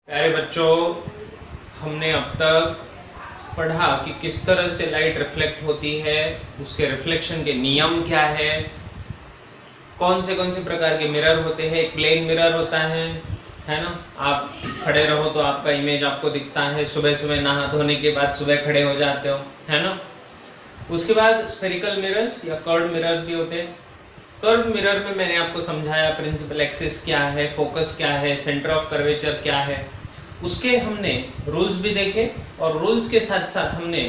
प्यारे बच्चों, हमने अब तक पढ़ा कि किस तरह से लाइट रिफ्लेक्ट होती है, उसके रिफ्लेक्शन के नियम क्या है, कौन से प्रकार के मिरर होते हैं। एक प्लेन मिरर होता है ना। आप खड़े रहो तो आपका इमेज आपको दिखता है। सुबह सुबह नहा धोने के बाद सुबह खड़े हो जाते हो, है ना। उसके बाद स्फेरिकल मिरर्स या कर्व्ड मिरर्स भी होते हैं। कर्व्ड मिरर में मैंने आपको समझाया प्रिंसिपल एक्सिस क्या है, फोकस क्या है, सेंटर ऑफ कर्वेचर क्या है। उसके हमने रूल्स भी देखे और रूल्स के साथ साथ हमने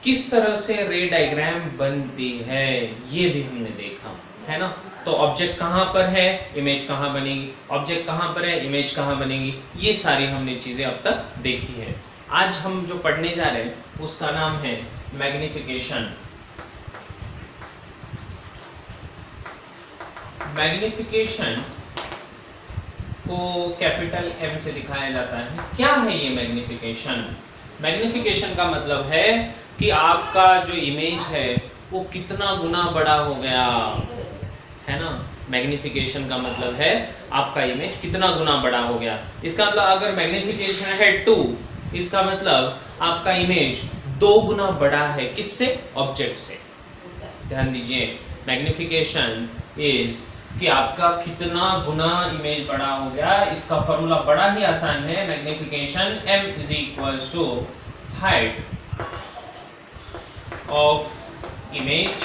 किस तरह से रे डायग्राम बनती है ये भी हमने देखा, है ना। तो ऑब्जेक्ट कहाँ पर है, इमेज कहाँ बनेगी, ऑब्जेक्ट कहाँ पर है, इमेज कहाँ बनेगी, ये सारी हमने चीजें अब तक देखी है। आज हम जो पढ़ने जा रहे हैं उसका नाम है मैग्निफिकेशन। मैग्निफिकेशन को कैपिटल M से दिखाया जाता है। क्या है ये मैग्निफिकेशन? मैग्निफिकेशन का मतलब है कि आपका जो इमेज है वो कितना गुना बड़ा हो गया, है ना। मैग्निफिकेशन का मतलब है आपका इमेज कितना गुना बड़ा हो गया। इसका मतलब अगर मैग्निफिकेशन है 2, इसका मतलब आपका इमेज 2 गुना बड़ा है। किससे? ऑब्जेक्ट से। ध्यान दीजिए, मैग्निफिकेशन इज कि आपका कितना गुना इमेज बड़ा हो गया। इसका फॉर्मूला बड़ा ही आसान है। Magnification M is equals to height of image,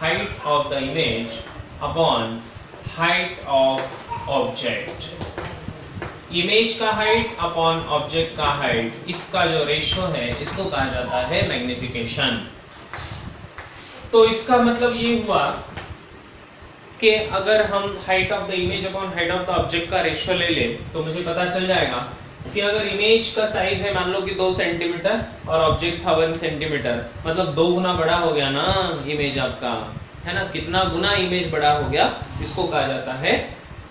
height of the image upon height of object. Image का हाइट अपॉन ऑब्जेक्ट का हाइट, इसका जो रेशियो है इसको कहा जाता है मैग्निफिकेशन। तो इसका मतलब ये हुआ कि अगर हम height of the image upon height of the object का रेशियो ले लें तो मुझे पता चल जाएगा कि अगर इमेज का साइज है मान लो कि 2 सेंटीमीटर और ऑब्जेक्ट था 1 सेंटीमीटर, मतलब 2 गुना बड़ा हो गया ना इमेज आपका, है ना। कितना गुना इमेज बड़ा हो गया, इसको कहा जाता है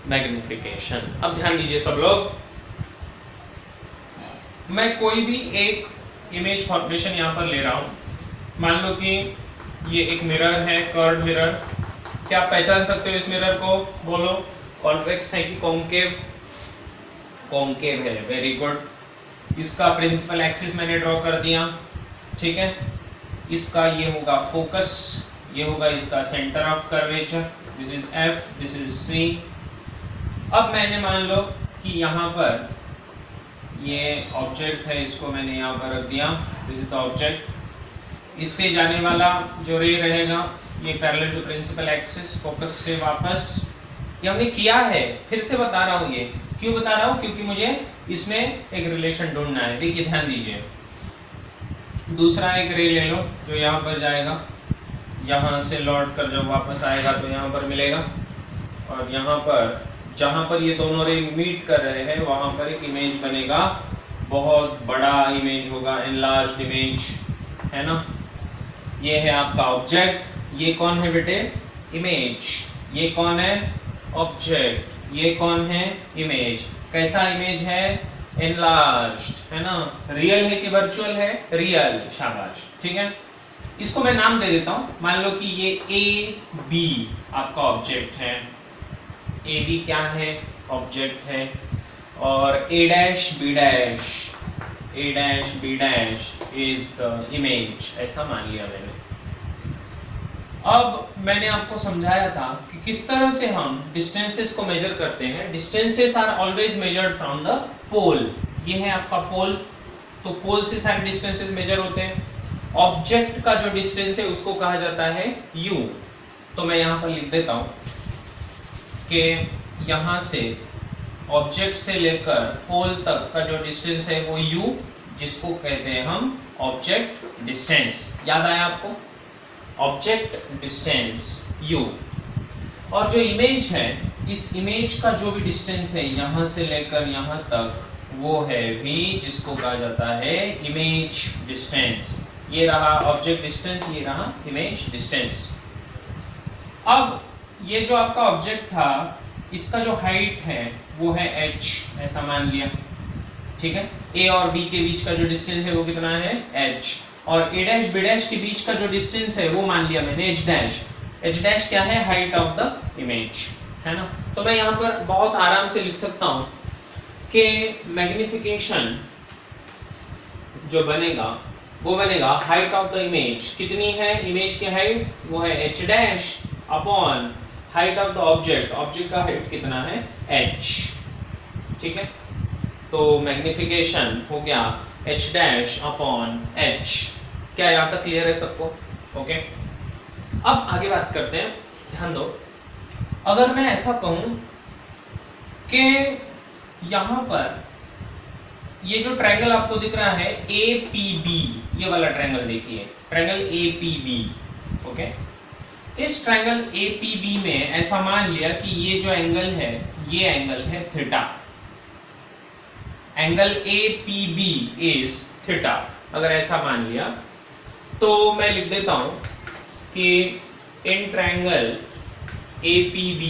मैग्निफिकेशन। अब ध्यान दीजिए सब लोग, मैं कोई भी एक इमेज फॉर्मेशन यहाँ पर ले रहा हूँ। मान लो कि ये एक मिरर है, कर्व्ड मिरर। क्या आप पहचान सकते हो इस मिरर को? बोलो, कॉन्वेक्स है कि कॉन्केव? कॉन्केव है, वेरी गुड। इसका प्रिंसिपल एक्सिस मैंने ड्रॉ कर दिया, ठीक है। इसका ये होगा फोकस, ये होगा इसका centre of curvature, this is F, this is C। अब मैंने मान लो कि यहाँ पर ये ऑब्जेक्ट है, इसको मैंने यहाँ पर रख दिया, दिस इज द ऑब्जेक्ट। इससे जाने वाला जो रे रहेगा ये parallel to principal axis, focus से वापस। ये हमने किया है, फिर से बता रहा हूँ। ये क्यों बता रहा हूँ? क्योंकि मुझे इसमें एक रिलेशन ढूंढना है। देखिए ध्यान दीजिए, दूसरा एक रे ले लो जो यहाँ पर जाएगा, यहाँ से लौट कर जब वापस आएगा तो यहाँ पर मिलेगा, और यहाँ पर जहाँ पर ये दोनों रे मीट कर रहे हैं वहाँ पर एक इमेज बनेगा, बहुत बड़ा इमेज होगा, एनलार्ज्ड इमेज, है ना। ये है आपका ऑब्जेक्ट। ये कौन है बेटे? इमेज। ये कौन है? ऑब्जेक्ट। ये कौन है? इमेज। कैसा इमेज है? एनलार्ज्ड, है ना। रियल है कि वर्चुअल है? रियल, शाबाश, ठीक है। इसको मैं नाम दे देता हूँ। मान लो कि ये AB आपका ऑब्जेक्ट है, AB क्या है? ऑब्जेक्ट है, और A' B' is the image, ऐसा मान लिया मैंने। अब मैंने आपको समझाया था कि किस तरह से हम डिस्टेंसेस को मेजर करते हैं। Distances are always measured from the pole. ये है आपका पोल, तो पोल से सारे डिस्टेंसेस मेजर होते हैं। ऑब्जेक्ट का जो डिस्टेंस है उसको कहा जाता है U। तो मैं यहाँ पर लिख देता हूँ कि यहाँ से ऑब्जेक्ट से लेकर पोल तक का जो डिस्टेंस है वो U, जिसको कहते हैं हम ऑब्जेक्ट डिस्टेंस। याद आया आपको? Object distance U। और जो इमेज है, इस इमेज का जो भी डिस्टेंस है यहाँ से लेकर यहाँ तक वो है V, जिसको कहा जाता है इमेज डिस्टेंस। ये रहा ऑब्जेक्ट डिस्टेंस, ये रहा इमेज डिस्टेंस। अब ये जो आपका ऑब्जेक्ट था, इसका जो हाइट है वो है H, ऐसा मान लिया, ठीक है। A और B के बीच का जो डिस्टेंस है वो कितना है? H। और A' B' के बीच का जो डिस्टेंस है वो मान लिया मैंने H'। H' क्या है? हाइट ऑफ द इमेज, है ना। तो मैं यहाँ पर बहुत आराम से लिख सकता हूँ कि मैग्निफिकेशन जो बनेगा वो बनेगा हाइट ऑफ द इमेज। कितनी है इमेज की हाइट? वो है h dash upon height of the object. Object का हाइट कितना है? h। ठीक है, तो मैग्निफिकेशन हो गया h डैश अपॉन h। क्या यहाँ तक क्लियर है सबको? ओके, अब आगे बात करते हैं। ध्यान दो, अगर मैं ऐसा कहूं कि यहां पर ये जो ट्रायंगल आपको दिख रहा है APB, ये वाला ट्रायंगल देखिए, ट्रायंगल APB। ओके, इस ट्रायंगल APB में ऐसा मान लिया कि ये जो एंगल है ये एंगल है theta. Angle APB is theta. अगर ऐसा मान लिया तो मैं लिख देता हूं कि इन ट्रायंगल APB,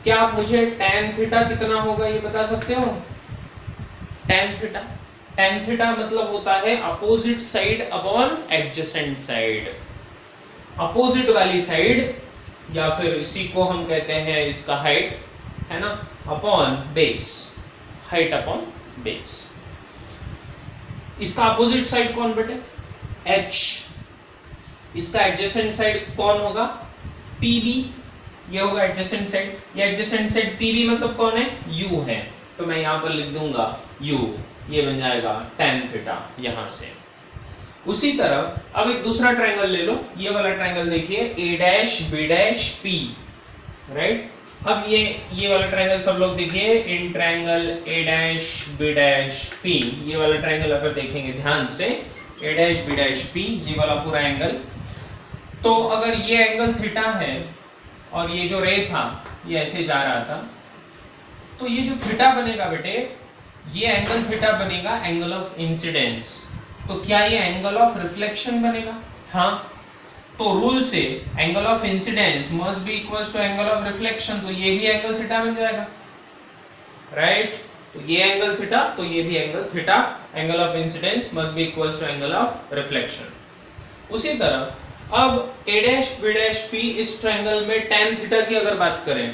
क्या आप मुझे tan थीटा कितना होगा ये बता सकते हो? tan थीटा मतलब होता है opposite side upon adjacent side. Opposite वाली साइड, या फिर इसी को हम कहते हैं इसका हाइट, है ना, upon base. Height upon base. इसका अपोजिट साइड कौन बेटे? h। इसका एडजेसेंट साइड कौन होगा? PB। ये होगा एडजेसेंट साइड। ये एडजेसेंट साइड PB मतलब कौन है? u है। तो मैं यहां पर लिख दूंगा u। ये बन जाएगा tan थीटा यहां से। उसी तरह अब एक दूसरा ट्रायंगल ले लो। ये वाला ट्रायंगल देखिए A dash B dash P, right. अब ये वाला ट्रायंगल सब लोग देखिए, in triangle A dash B dash P। ये वाला ट्रायंगल अगर देखेंगे ध्यान से, A dash B dash P, ये वाला पूरा एंगल, तो अगर ये एंगल थीटा है और ये जो रे था ये ऐसे जा रहा था, तो ये जो थीटा बनेगा बेटे, ये एंगल थीटा बनेगा एंगल ऑफ इंसिडेंस। तो क्या ये एंगल ऑफ रिफ्लेक्शन बनेगा? हाँ, तो रूल से angle of incidence must be equals to angle of reflection, तो ये भी एंगल थीटा बन जाएगा, राइट। तो ये एंगल थीटा, तो ये भी angle theta. Angle of incidence must be equals to angle of reflection. उसी तरह अब A dash B dash P इस ट्रायंगल में tan थीटा की अगर बात करें,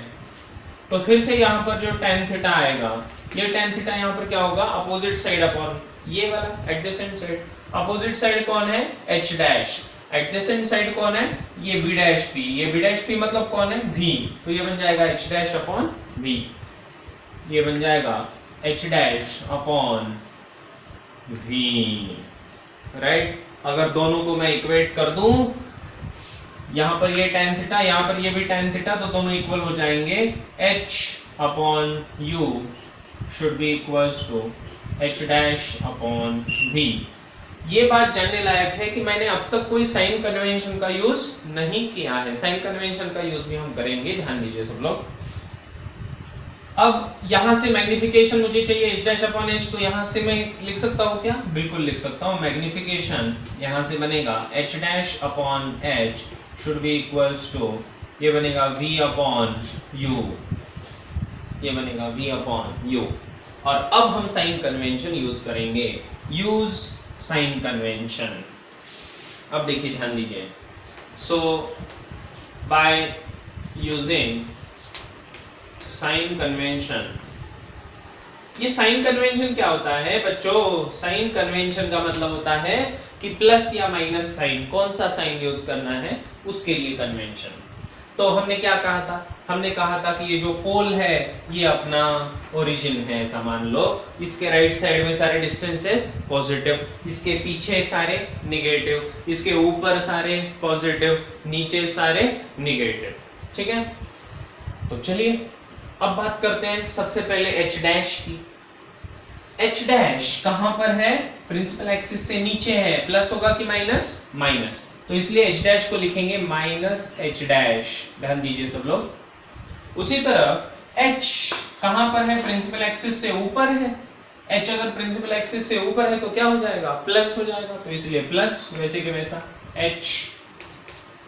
तो फिर से यहाँ पर जो tan थीटा आएगा, ये tan थीटा यहाँ पर क्या होगा? अपोजिट साइड अपॉन ये वाला एडजेसेंट साइड। अपोजिट साइड कौन है? h dash. एडजेसेंट साइड कौन है? ये B डैश P। ये B डैश P मतलब कौन है? V। तो ये बन जाएगा h डैश अपॉन V। ये बन जाएगा h dash upon V, right. अगर दोनों को मैं इक्वेट कर दूं, यहाँ पर ये tan थीटा, यहाँ पर ये भी tan थीटा, तो दोनों इक्वल हो जाएंगे। h upon u should be equals to h dash upon v। ये बात जानने लायक है कि मैंने अब तक कोई साइन कन्वेंशन का यूज नहीं किया है। साइन कन्वेंशन का यूज भी हम करेंगे, ध्यान दीजिए सब लोग। अब यहां से मैग्निफिकेशन मुझे चाहिए h डैश अपॉन h, तो यहां से मैं लिख सकता हूं क्या? बिल्कुल लिख सकता हूं। मैग्निफिकेशन यहां से बनेगा h dash upon h should be equals to, ये बनेगा v अपॉन u। ये बनेगा v अपॉन u। और अब हम साइन कन्वेंशन यूज करेंगे। Use sign convention. अब देखिए, ध्यान दीजिए। So by using sign convention, ये साइन कन्वेंशन क्या होता है बच्चों? साइन कन्वेंशन का मतलब होता है कि प्लस या माइनस साइन, कौन सा साइन यूज करना है उसके लिए कन्वेंशन। तो हमने क्या कहा था? हमने कहा था कि ये जो पोल है ये अपना ओरिजिन है, ऐसा मान लो। इसके राइट साइड में सारे डिस्टेंसेस पॉजिटिव, इसके पीछे सारे निगेटिव, इसके ऊपर सारे पॉजिटिव, नीचे सारे निगेटिव। ठीक है, तो चलिए अब बात करते हैं सबसे पहले h डैश की। h डैश कहां पर है? प्रिंसिपल एक्सिस से नीचे है। प्लस होगा कि माइनस? माइनस। तो इसलिए h डैश को लिखेंगे माइनस h डैश। ध्यान दीजिए सब लोग। उसी तरह h कहां पर है? प्रिंसिपल एक्सिस से ऊपर है। h अगर प्रिंसिपल एक्सिस से ऊपर है तो क्या हो जाएगा? प्लस हो जाएगा। तो इसलिए प्लस, वैसे के वैसा h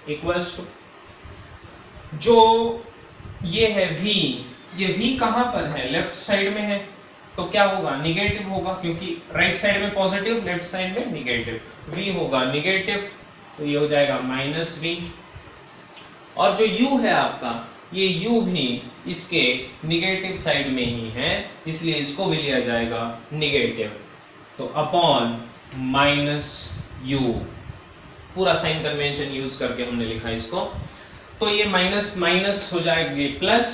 इक्वल्स टू, जो ये है v, ये v कहां पर है? लेफ्ट साइड में है, तो क्या होगा? निगेटिव होगा, क्योंकि राइट साइड में पॉजिटिव, लेफ्ट साइड में निगेटिव। v होगा निगेटिव, तो ये हो जाएगा माइनस v। और जो u है आपका, ये u भी इसके निगेटिव साइड में ही है, इसलिए इसको भी लिया जाएगा निगेटिव। तो अपॉन माइनस u, पूरा साइन कन्वेंशन यूज करके हमने लिखा इसको। तो ये माइनस माइनस हो जाएगी प्लस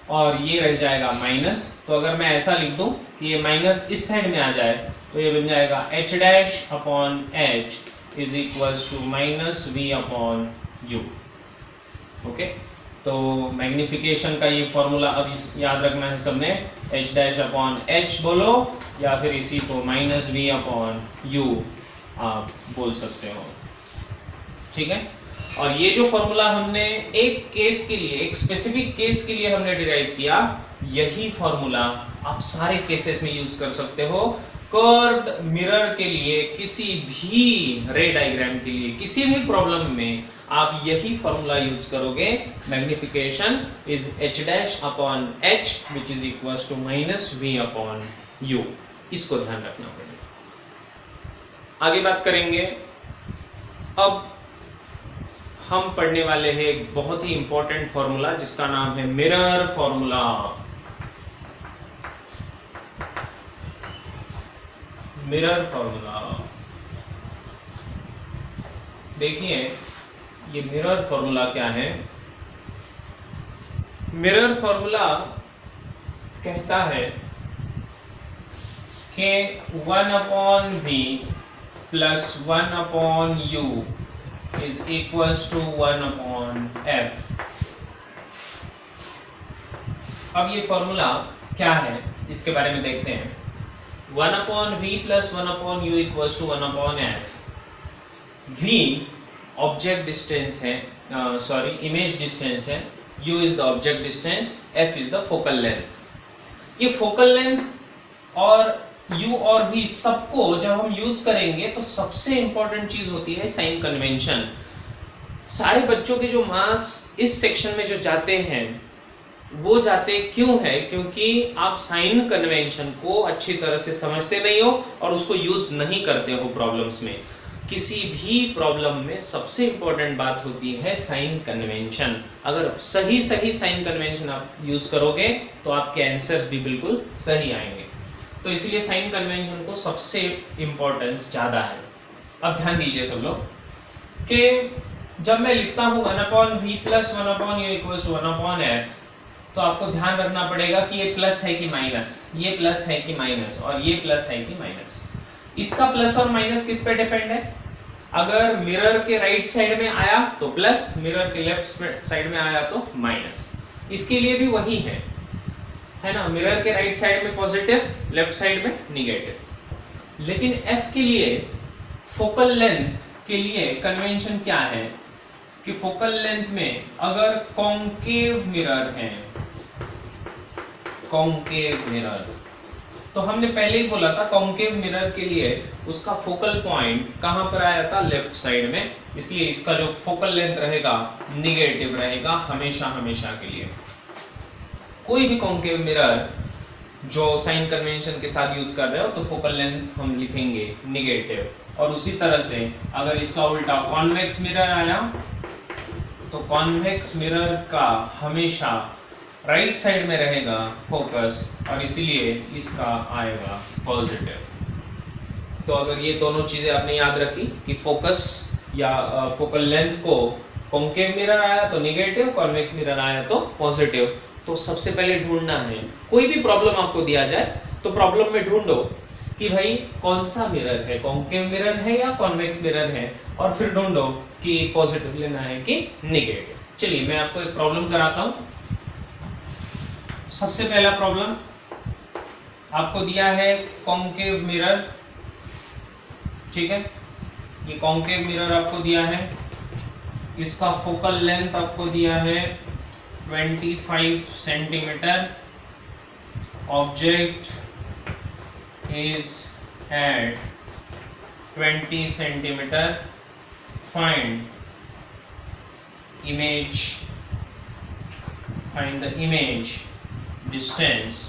और ये रह जाएगा माइनस। तो अगर मैं ऐसा लिख दूं कि ये माइनस इस साइड में आ जाए तो ये बन जाएगा h dash upon h is equals to minus v upon u। Okay, तो मैग्निफिकेशन का ये फॉर्मूला अब याद रखना है सबने, h डैश अपॉन h बोलो या फिर इसी को माइनस v अपॉन u आप बोल सकते हो। ठीक है, और ये जो फॉर्मूला हमने एक केस के लिए, एक स्पेसिफिक केस के लिए हमने डिराइव किया, यही फॉर्मूला आप सारे केसेस में यूज कर सकते हो। कर्व्ड मिरर के लिए, किसी भी रे डायग्राम के लिए, किसी भी प्रॉब्लम में आप यही फॉर्मूला यूज करोगे। Magnification is h dash upon h which is equals to minus v upon u। इसको ध्यान रखना पड़ेगा। आगे बात करेंगे। अब हम पढ़ने वाले हैं एक बहुत ही इंपॉर्टेंट फॉर्मूला जिसका नाम है मिरर फॉर्मूला। मिरर फॉर्मूला, देखिए ये मिरर फॉर्मूला क्या है। मिरर फॉर्मूला कहता है कि 1 upon v plus 1 upon u is equals to 1 upon f। अब ये फॉर्मूला क्या है इसके बारे में देखते हैं। 1 upon v plus 1 upon u equals to 1 upon f। v object distance है, सॉरी इमेज डिस्टेंस है, u is the object distance, f is the focal length। ये फोकल लेंथ और u और v सबको जब हम यूज करेंगे तो सबसे इंपॉर्टेंट चीज होती है साइन कन्वेंशन। सारे बच्चों के जो मार्क्स इस सेक्शन में जो जाते हैं वो जाते क्यों है? क्योंकि आप साइन कन्वेंशन को अच्छी तरह से समझते नहीं हो और उसको यूज नहीं करते हो प्रॉब्लम्स में। किसी भी प्रॉब्लम में सबसे इंपॉर्टेंट बात होती है साइन कन्वेंशन। अगर सही साइन कन्वेंशन आप यूज करोगे तो आपके आंसर्स भी बिल्कुल सही आएंगे। तो इसलिए साइन कन्वेंशन को सबसे इंपॉर्टेंस ज्यादा है। अब ध्यान दीजिए सब लोग कि जब मैं लिखता हूँ 1 upon v plus 1 upon u equals to 1 upon f, तो आपको ध्यान रखना पड़ेगा कि ये प्लस है कि माइनस, ये प्लस है कि माइनस और ये प्लस है कि माइनस। इसका प्लस और माइनस किस पे डिपेंड है? अगर मिरर के राइट साइड में आया तो प्लस, मिरर के लेफ्ट साइड में आया तो माइनस। इसके लिए भी वही है ना, मिरर के राइट साइड में पॉजिटिव, लेफ्ट साइड में निगेटिव। लेकिन f के लिए, फोकल लेंथ के लिए कन्वेंशन क्या है कि फोकल लेंथ में अगर कॉन्केव मिरर है, कॉन्केव मिरर, तो हमने पहले ही बोला था कॉन्केव मिरर के लिए उसका फोकल पॉइंट कहां पर आया था? लेफ्ट साइड में। इसलिए इसका जो फोकल लेंथ रहेगा निगेटिव रहेगा हमेशा के लिए। कोई भी कॉन्केव मिरर जो साइन कन्वेंशन के साथ यूज कर रहे हो तो फोकल लेंथ हम लिखेंगे निगेटिव। और उसी तरह से अगर इसका उल्टा कॉन्वेक्स मिरर आया तो कॉन्वेक्स मिरर का हमेशा राइट साइड में रहेगा फोकस और इसीलिए इसका आएगा पॉजिटिव। तो अगर ये दोनों चीजें आपने याद रखी कि फोकस या फोकल लेंथ को कॉन्केव मिरर आया तो निगेटिव, कॉन्वेक्स मिरर आया तो पॉजिटिव, तो सबसे पहले ढूंढना है, कोई भी प्रॉब्लम आपको दिया जाए तो प्रॉब्लम में ढूंढो कि भाई कौन सा मिरर है, कॉन्केव मिरर है या कॉन्वेक्स मिरर है, और फिर ढूंढो कि पॉजिटिव लेना है कि निगेटिव। चलिए मैं आपको एक प्रॉब्लम कराता हूं। सबसे पहला प्रॉब्लम आपको दिया है कॉन्केव मिरर, ठीक है, ये कॉन्केव मिरर आपको दिया है, इसका फोकल लेंथ आपको दिया है 25 centimetre, object is at 20 centimeter, find the image distance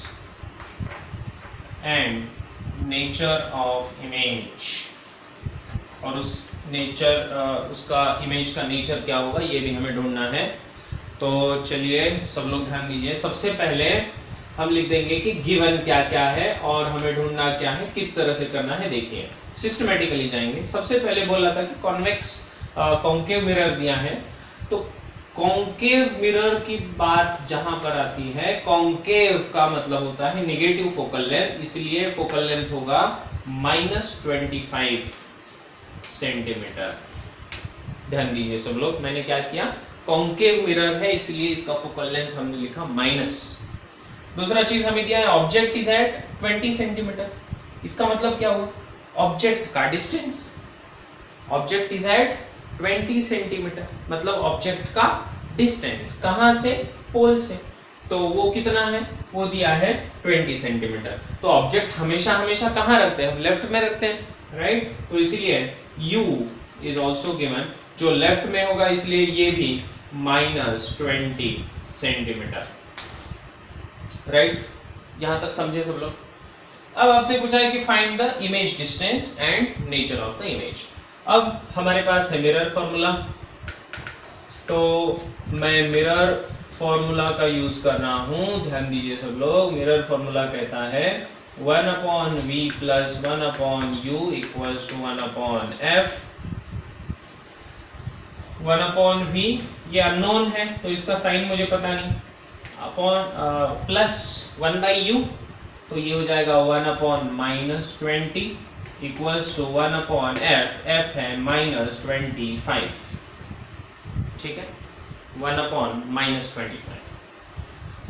and nature of image। और उस नेचर उसका इमेज का नेचर क्या होगा ये भी हमें ढूंढना है। तो चलिए सब लोग ध्यान दीजिए, सबसे पहले हम लिख देंगे कि गिवन क्या क्या है और हमें ढूंढना क्या है, किस तरह से करना है। देखिए सिस्टमेटिकली जाएंगे। सबसे पहले बोला था कि कॉन्वेक्स कॉन्केव मिरर दिया है, तो कॉन्केव मिरर की बात जहां पर आती है, कॉन्केव का मतलब होता है नेगेटिव फोकल लेंथ, इसलिए फोकल लेंथ होगा -25 सेंटीमीटर। ध्यान दीजिए सब लोग, मैंने क्या किया, कॉन्केव मिरर है इसलिए इसका फोकल लेंथ हमने लिखा माइनस। दूसरा चीज हमें दिया है ऑब्जेक्ट इज एट 20 सेंटीमीटर। इसका मतलब क्या हुआ, ऑब्जेक्ट का distance, object is at 20 centimetre मतलब ऑब्जेक्ट का डिस्टेंस कहां से, पोल से, तो वो कितना है, वो दिया है 20 सेंटीमीटर। तो ऑब्जेक्ट हमेशा हमेशा कहां रखते हैं, हम लेफ्ट में रखते हैं, राइट। तो इसलिए u इज ऑल्सो गिवन, जो लेफ्ट में होगा इसलिए ये भी -20 सेंटीमीटर, राइट। यहां तक समझे सब लोग। अब आपसे पूछा है कि find the image distance and nature of the image. अब हमारे पास है मिरर फॉर्मूला, तो मैं मिरर फॉर्मूला का यूज कर रहा हूं, ध्यान दीजिए सब लोग। मिरर फॉर्मूला कहता है 1/v + 1/u = 1/f। 1/v ये अननोन है तो इसका साइन मुझे पता नहीं, अपॉन प्लस 1/u तो ये हो जाएगा 1/-20 इक्वल्स टू 1/f, f है -25, ठीक है, 1/-25।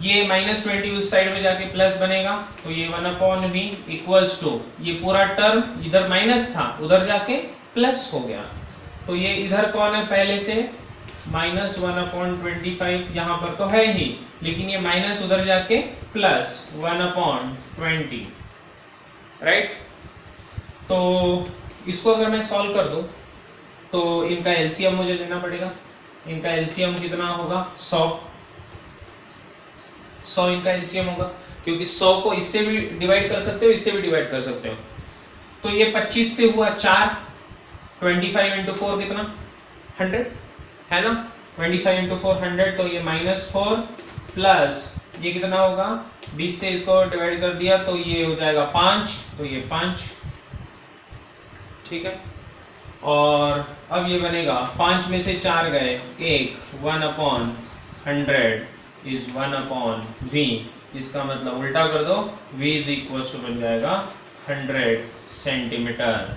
ये -20 उस साइड में जाके प्लस बनेगा तो ये 1/v इक्वल्स टू, ये पूरा टर्म इधर माइनस था उधर जाके प्लस हो गया, तो ये इधर कौन है पहले से -1/25, यहाँ पर तो है ही लेकिन ये माइनस उधर जाके प्लस 1/20, राइट। तो इसको अगर मैं सॉल्व कर दूं तो इनका एलसीएम मुझे लेना पड़ेगा। इनका एलसीएम कितना होगा, 100 इनका एलसीएम होगा, क्योंकि 100 को इससे भी डिवाइड कर सकते हो, इससे भी डिवाइड कर सकते हो। तो ये 25 से हुआ 4, 25 × 4 कितना 100 है ना, 25 × 4 100, तो ये -4 प्लस ये कितना होगा, 20 से इसको डिवाइड कर दिया तो ये हो जाएगा 5, तो ये 5, ठीक है। और अब ये बनेगा 5 में से 4 गए 1, 1/100 इज 1/v, इसका मतलब उल्टा कर दो, v = बन जाएगा 100 सेंटीमीटर।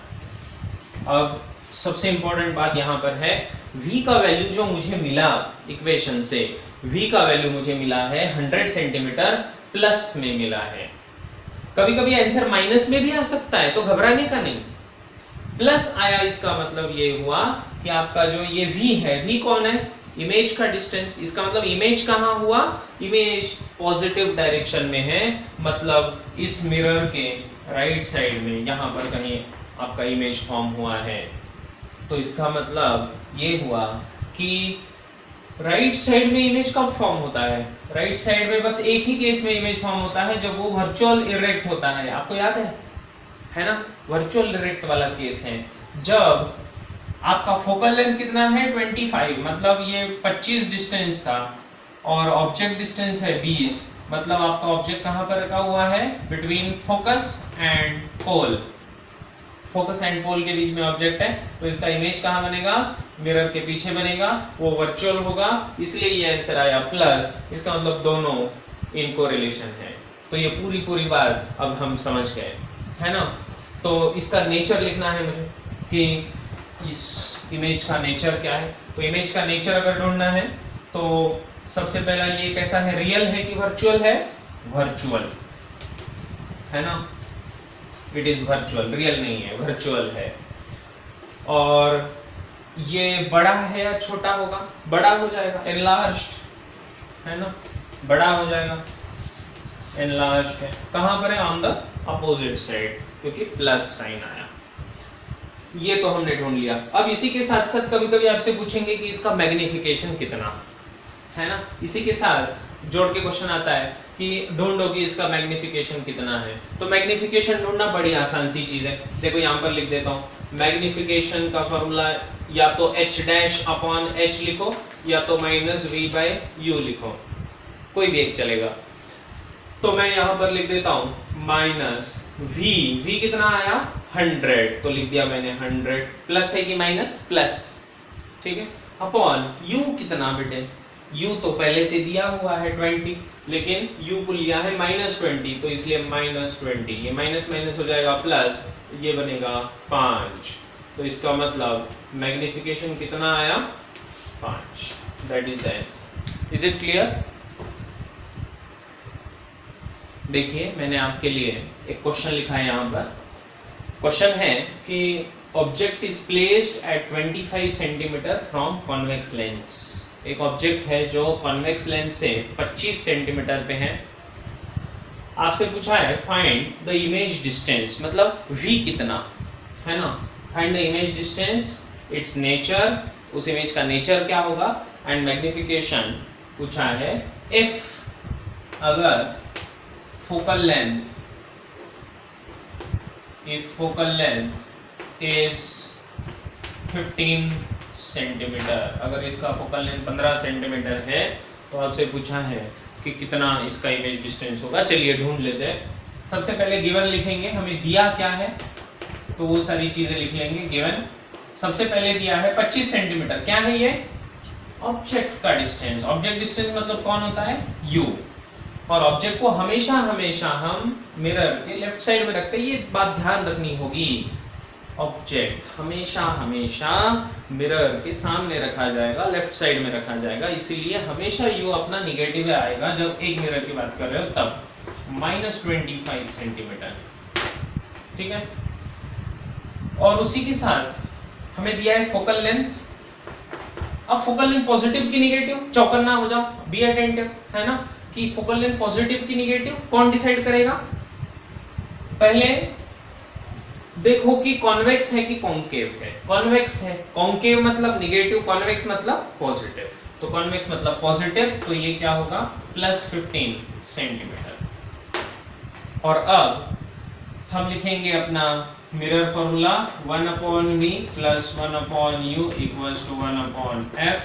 अब सबसे इंपॉर्टेंट बात यहाँ पर है, v का वैल्यू जो मुझे मिला इक्वेशन से, v का वैल्यू मुझे मिला है 100 सेंटीमीटर प्लस में मिला है। कभी कभी आंसर माइनस में भी आ सकता है तो घबराने का नहीं, प्लस आया इसका मतलब ये हुआ कि आपका जो ये v है, v कौन है, इमेज का डिस्टेंस, इसका मतलब इमेज कहाँ हुआ, इमेज पॉजिटिव डायरेक्शन में है, मतलब इस मिरर के राइट साइड में यहाँ पर कहीं आपका इमेज फॉर्म हुआ है। तो इसका मतलब ये हुआ कि राइट साइड में इमेज कब फॉर्म होता है, राइट साइड में बस एक ही केस में इमेज फॉर्म होता है, जब वो वर्चुअल इरेक्ट होता है, आपको याद है ना, वर्चुअल इरेक्ट वाला केस है, जब आपका फोकल लेंथ कितना है 25, मतलब ये 25 डिस्टेंस था और ऑब्जेक्ट डिस्टेंस है 20, मतलब आपका ऑब्जेक्ट कहाँ पर रखा हुआ है, between focus and pole, focus and pole के बीच में ऑब्जेक्ट है, तो इसका इमेज कहाँ बनेगा, मिरर के पीछे बनेगा, वो वर्चुअल होगा, इसलिए ये आंसर आया प्लस, इसका मतलब दोनों इन कोरिलेशन है। तो ये पूरी बात अब हम समझ गए, है ना। तो इसका नेचर लिखना है मुझे कि इस इमेज का नेचर क्या है। तो इमेज का नेचर अगर ढूंढना है तो सबसे पहला ये कैसा है, रियल है कि वर्चुअल है, वर्चुअल है ना, इट इज वर्चुअल, रियल नहीं है, वर्चुअल है। और ये बड़ा है या छोटा होगा, बड़ा हो जाएगा, एनलार्ज्ड है ना, बड़ा हो जाएगा, एनलार्ज्ड है, कहां पर है, ऑन द अपोजिट साइड, क्योंकि प्लस साइन आया। ये तो हमने ढूंढ लिया। अब इसी के साथ साथ कभी कभी आपसे पूछेंगे कि इसका मैग्निफिकेशन कितना है ना, इसी के साथ जोड़ के क्वेश्चन आता है कि ढूंढो कि इसका मैग्निफिकेशन कितना है। तो मैग्निफिकेशन ढूंढना बड़ी आसान सी चीज है, देखो यहाँ पर लिख देता हूँ, मैग्निफिकेशन का फॉर्मूला या तो h डैश अपॉन h लिखो या तो माइनस v बाय u लिखो, कोई भी एक चलेगा। तो मैं यहां पर लिख देता हूं माइनस v कितना आया 100, तो लिख दिया मैंने 100, प्लस है कि माइनस, प्लस, ठीक है, अपॉन u कितना बेटे, u तो पहले से दिया हुआ है 20, लेकिन u को लिया है -20, तो इसलिए -20, ये माइनस माइनस हो जाएगा प्लस, ये बनेगा 5, तो इसका मतलब मैग्निफिकेशन कितना आया 5, that is the answer. Is it clear? देखिए मैंने आपके लिए एक क्वेश्चन लिखा है यहाँ पर। क्वेश्चन है कि object is placed at 25 centimetre from convex lens. एक ऑब्जेक्ट है जो कॉन्वेक्स लेंस से 25 सेंटीमीटर पे है। आपसे पूछा है फाइंड द इमेज डिस्टेंस, मतलब v कितना है ना, find the image distance, it's nature, उस इमेज का नेचर क्या होगा, एंड मैग्निफिकेशन पूछा है इफ अगर focal length, if focal length is 15 centimetre, अगर इसका फोकल लेंथ 15 सेंटीमीटर है तो आपसे पूछा है कि कितना इसका इमेज डिस्टेंस होगा। चलिए ढूंढ लेते हैं। सबसे पहले गिवन लिखेंगे, हमें दिया क्या है तो वो सारी चीजें लिख लेंगे। गिवन सबसे पहले दिया है 25 सेंटीमीटर, क्या है ये ऑब्जेक्ट का डिस्टेंस। ऑब्जेक्ट डिस्टेंस मतलब कौन होता है u, और ऑब्जेक्ट को हमेशा हमेशा हम मिरर के लेफ्ट साइड में रखते हैं, ये बात ध्यान रखनी होगी। ऑब्जेक्ट हमेशा हमेशा मिरर के सामने रखा जाएगा, लेफ्ट साइड में रखा जाएगा, इसीलिए हमेशा u अपना निगेटिव आएगा जब एक मिरर की बात कर रहे हो तब। -25 सेंटीमीटर, ठीक है। और उसी के साथ हमें दिया है फोकल लेंथ। अब फोकल लेंथ पॉजिटिव की निगेटिव, चौकन्ना हो जाओ, बी अटेंटिव, है ना, कि फोकल लेंथ पॉजिटिव की निगेटिव कौन डिसाइड करेगा। पहले देखो कि कॉन्वेक्स है कि कॉन्केव है। कॉन्वेक्स है, कॉन्केव मतलब निगेटिव, कॉन्वेक्स मतलब पॉजिटिव, तो कॉन्वेक्स मतलब पॉजिटिव, तो ये क्या होगा +15 सेंटीमीटर। और अब हम लिखेंगे अपना mirror formula 1/v + 1/u = 1/f,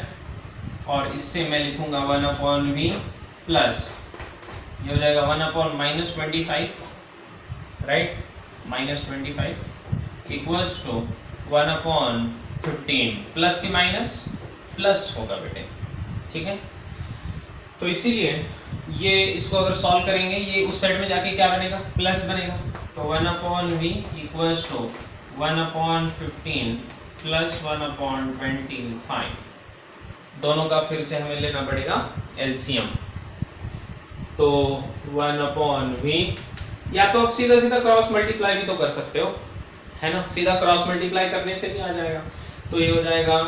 और इससे मैं लिखूंगा 1/v प्लस ये हो जाएगा 1/-25, राइट, -25 इक्वल्स टू 1/15, प्लस की माइनस प्लस होगा बेटे, ठीक है। तो इसीलिए ये इसको अगर सॉल्व करेंगे, ये उस साइड में जाके क्या बनेगा प्लस बनेगा, तो 1/v इक्वल्स टू 1/15 प्लस 1/25, दोनों का फिर से हमें लेना पड़ेगा एलसीएम। तो 1/v, या तो आप सीधा सीधा क्रॉस मल्टीप्लाई भी तो कर सकते हो, है ना, सीधा क्रॉस मल्टीप्लाई करने से भी आ जाएगा। तो ये हो जाएगा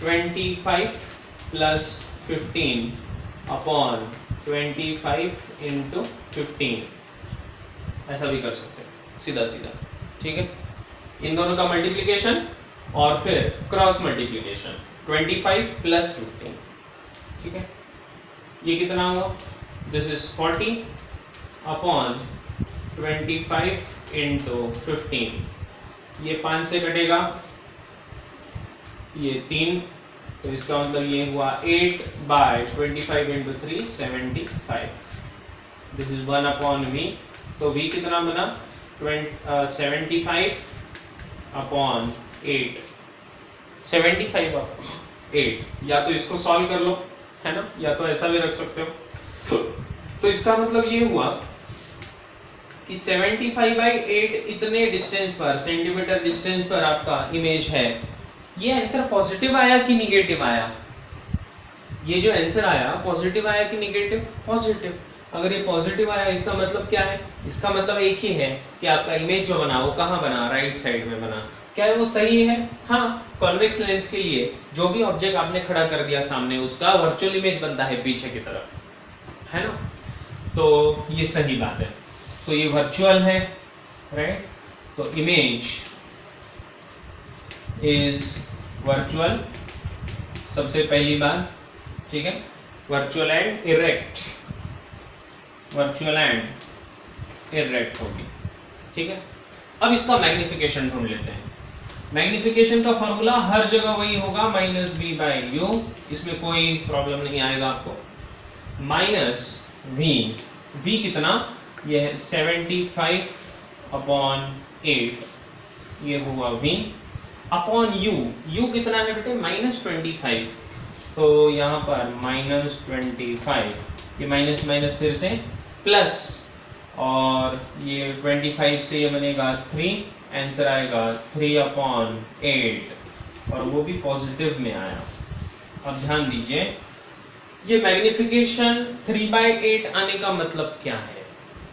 25 + 15 अपॉन 25 × 15, ऐसा भी कर सकते हो सीधा सीधा, ठीक है। इन दोनों का मल्टीप्लिकेशन और फिर क्रॉस मल्टीप्लिकेशन 25 + 15, ठीक है। ये कितना हुआ, दिस इज 40 अपॉन 25 × 15, ये 5 से कटेगा, ये 3, तो इसका मतलब ये हुआ 8/25 × 3 75, दिस इज 1/v, तो v कितना बना 75 अपॉन 8, 75/8, या तो इसको सॉल्व कर लो, है ना, या तो ऐसा भी रख सकते हो। तो इसका मतलब ये हुआ कि 75/8 इतने डिस्टेंस पर, सेंटीमीटर डिस्टेंस पर आपका इमेज है। ये आंसर पॉजिटिव आया कि निगेटिव आया, ये जो आंसर आया पॉजिटिव आया कि निगेटिव, पॉजिटिव। अगर ये पॉजिटिव आया इसका मतलब क्या है, इसका मतलब एक ही है कि आपका इमेज जो बना वो कहाँ बना, राइट साइड में बना। क्या है वो सही है, हाँ। कॉन्वेक्स लेंस के लिए जो भी ऑब्जेक्ट आपने खड़ा कर दिया सामने, उसका वर्चुअल इमेज बनता है पीछे की तरफ, है ना, तो ये सही बात है। तो ये वर्चुअल है, राइट, तो इमेज इज वर्चुअल, सबसे पहली बात, ठीक है, virtual and erect, virtual and erect होगी, ठीक है। अब इसका मैग्निफिकेशन ढूंढ लेते हैं। मैग्निफिकेशन का फॉर्मूला हर जगह वही होगा -b/u, इसमें कोई प्रॉब्लम नहीं आएगा आपको। -v, v कितना, ये है 75/8, ये हुआ v अपॉन u, u कितना है बेटे -25, तो यहाँ पर -25, ये माइनस माइनस फिर से प्लस, और ये 25 से ये बनेगा 3, आंसर आएगा 3/8, और वो भी पॉजिटिव में आया। अब ध्यान दीजिए, ये मैग्निफिकेशन 3/8 आने का मतलब क्या है?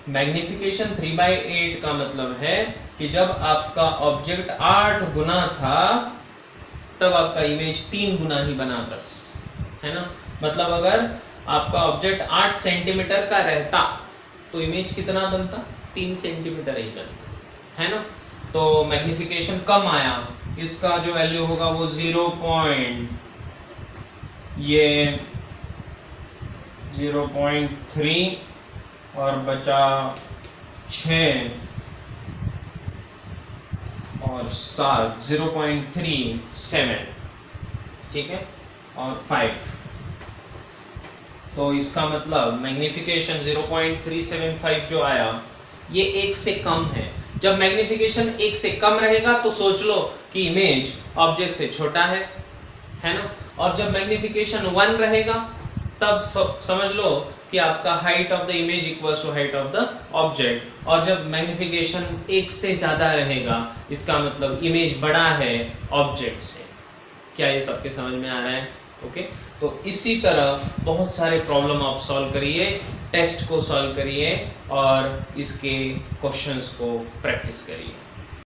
मैग्निफिकेशन 3/8 का मतलब है कि जब आपका ऑब्जेक्ट 8 गुना था तब आपका इमेज 3 गुना ही बना, बस, है ना। मतलब अगर आपका ऑब्जेक्ट 8 सेंटीमीटर का रहता तो इमेज कितना बनता, 3 सेंटीमीटर ही बनता, है ना। तो मैग्निफिकेशन कम आया, इसका जो वैल्यू होगा वो 0.3 और बचा 6 और 7, 0.37, ठीक है, और 5, तो इसका मतलब मैग्निफिकेशन 0.375 जो आया ये 1 से कम है। जब मैग्निफिकेशन 1 से कम रहेगा तो सोच लो कि इमेज ऑब्जेक्ट से छोटा है ना। और जब मैग्निफिकेशन 1 रहेगा तब समझ लो कि आपका height of the image equals to height of the object. और जब मैग्निफिकेशन 1 से ज़्यादा रहेगा इसका मतलब इमेज बड़ा है ऑब्जेक्ट से। क्या ये सबके समझ में आ रहा है? ओके, तो इसी तरह बहुत सारे प्रॉब्लम आप सॉल्व करिए, टेस्ट को सॉल्व करिए और इसके क्वेश्चंस को प्रैक्टिस करिए।